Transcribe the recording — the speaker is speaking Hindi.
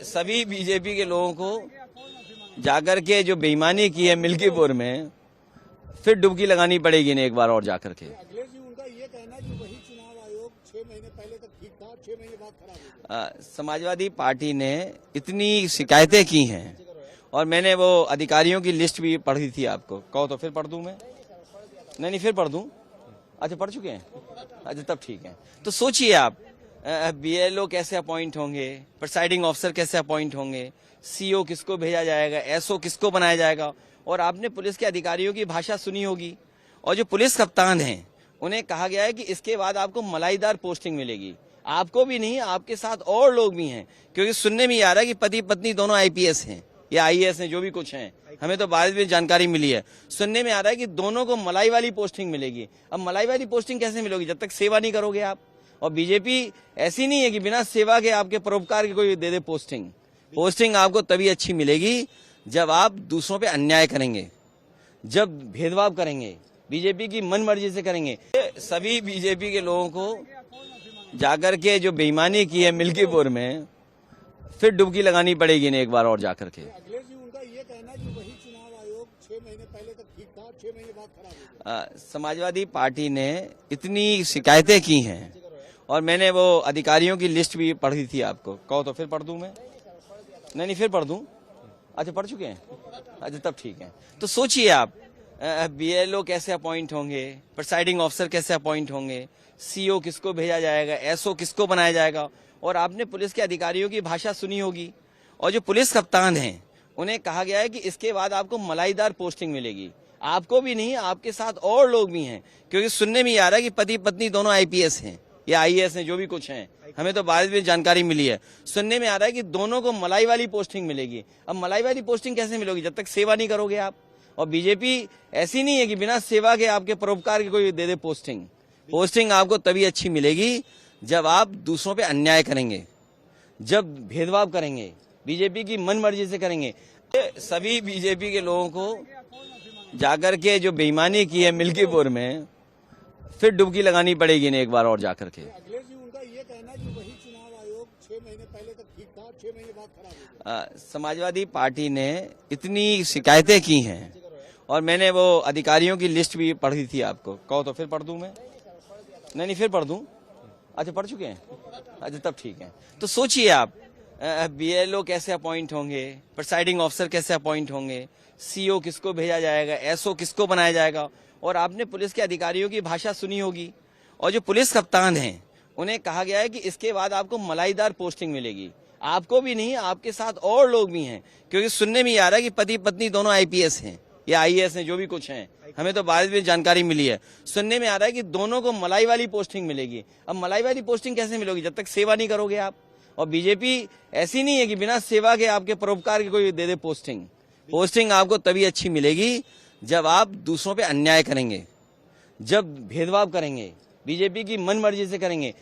सभी बीजेपी के लोगों को जाकर के जो बेईमानी की है मिल्कीपुर में, फिर डुबकी लगानी पड़ेगी इन्हें एक बार और जाकर के। अखिलेश जी, उनका ये कहना है कि वही चुनाव आयोग 6 महीने पहले तक ठीक था, 6 महीने बाद खराब हो गया। समाजवादी पार्टी ने इतनी शिकायतें की हैं और मैंने वो अधिकारियों की लिस्ट भी पढ़ी थी, आपको कहो तो फिर पढ़ दूं मैं? नहीं फिर पढ़ दूं? अच्छा, पढ़ चुके हैं? अच्छा, तब ठीक है। तो सोचिए आप, बीएलओ कैसे अपॉइंट होंगे, प्रिसाइडिंग ऑफिसर कैसे अपॉइंट होंगे, सीओ किसको भेजा जाएगा, एसओ किसको बनाया जाएगा। और आपने पुलिस के अधिकारियों की भाषा सुनी होगी, और जो पुलिस कप्तान हैं उन्हें कहा गया है कि इसके बाद आपको मलाईदार पोस्टिंग मिलेगी। आपको भी नहीं, आपके साथ और लोग भी हैं, क्योंकि सुनने में आ रहा है कि पति पत्नी दोनों आईपीएस हैं या आईएएस हैं, जो भी कुछ हैं। हमें तो बाद में जानकारी मिली है, सुनने में आ रहा है कि दोनों को मलाई वाली पोस्टिंग मिलेगी। अब मलाई वाली पोस्टिंग कैसे मिलेगी? जब तक सेवा नहीं करोगे आप। और बीजेपी ऐसी नहीं है कि बिना सेवा के, आपके परोपकार के कोई दे दे पोस्टिंग। पोस्टिंग आपको तभी अच्छी मिलेगी जब आप दूसरों पे अन्याय करेंगे, जब भेदभाव करेंगे, बीजेपी की मन मर्जी से करेंगे। सभी बीजेपी के लोगों को जाकर के जो बेईमानी की है मिल्कीपुर में, फिर डुबकी लगानी पड़ेगी इन्हें एक बार और जाकर के। अखिलेश जी, उनका ये कहना है कि वही चुनाव आयोग 6 महीने पहले तक ठीक था, 6 महीने बाद खराब हो गया। समाजवादी पार्टी ने इतनी शिकायतें की हैं और मैंने वो अधिकारियों की लिस्ट भी पढ़ी थी, आपको कहो तो फिर पढ़ दूं मैं? नहीं फिर पढ़ दूं? अच्छा, पढ़ चुके हैं? अच्छा, तब ठीक है। तो सोचिए आप, बीएलओ कैसे अपॉइंट होंगे, प्रिसाइडिंग ऑफिसर कैसे अपॉइंट होंगे, सीओ किसको भेजा जाएगा, एसओ किसको बनाया जाएगा। और आपने पुलिस के अधिकारियों की भाषा सुनी होगी, और जो पुलिस कप्तान हैं उन्हें कहा गया है कि इसके बाद आपको मलाईदार पोस्टिंग मिलेगी। आपको भी नहीं, आपके साथ और लोग भी हैं, क्योंकि सुनने में आ रहा है कि पति पत्नी दोनों आईपीएस हैं या आईएएस हैं, जो भी कुछ हैं। हमें तो बाद में जानकारी मिली है, सुनने में आ रहा है कि दोनों को मलाई वाली पोस्टिंग मिलेगी। अब मलाई वाली पोस्टिंग कैसे मिलेगी? जब तक सेवा नहीं करोगे आप। और बीजेपी ऐसी नहीं है कि बिना सेवा के, आपके परोपकार के कोई दे दे पोस्टिंग। पोस्टिंग आपको तभी अच्छी मिलेगी जब आप दूसरों पे अन्याय करेंगे, जब भेदभाव करेंगे, बीजेपी की मन मर्जी से करेंगे। सभी बीजेपी के लोगों को जाकर के जो बेईमानी की है मिल्कीपुर में, फिर डुबकी लगानी पड़ेगी इन्हें एक बार और जाकर के। अखिलेश जी, उनका ये कहना है कि वही चुनाव आयोग 6 महीने पहले तक ठीक था, 6 महीने बाद खराब हो गया। समाजवादी पार्टी ने इतनी शिकायतें की हैं और मैंने वो अधिकारियों की लिस्ट भी पढ़ी थी, आपको कहो तो फिर पढ़ दूं मैं? नहीं फिर पढ़ दूं? अच्छा, पढ़ चुके हैं? अच्छा, तब ठीक है। तो सोचिए आप, बीएलओ कैसे अपॉइंट होंगे, प्रिसाइडिंग ऑफिसर कैसे अपॉइंट होंगे, सीओ किसको भेजा जाएगा, एसओ किसको बनाया जाएगा। और आपने पुलिस के अधिकारियों की भाषा सुनी होगी, और जो पुलिस कप्तान हैं उन्हें कहा गया है कि इसके बाद आपको मलाईदार पोस्टिंग मिलेगी। आपको भी नहीं, आपके साथ और लोग भी हैं, क्योंकि सुनने में आ रहा है कि पति पत्नी दोनों आईपीएस हैं या आईएएस हैं, जो भी कुछ हैं। हमें तो बाद में जानकारी मिली है, सुनने में आ रहा है कि दोनों को मलाई वाली पोस्टिंग मिलेगी। अब मलाई वाली पोस्टिंग कैसे मिलेगी? जब तक सेवा नहीं करोगे आप। और बीजेपी ऐसी नहीं है कि बिना सेवा के, आपके परोपकार के कोई दे दे पोस्टिंग। पोस्टिंग आपको तभी अच्छी मिलेगी जब आप दूसरों पे अन्याय करेंगे, जब भेदभाव करेंगे, बीजेपी की मन मर्जी से करेंगे।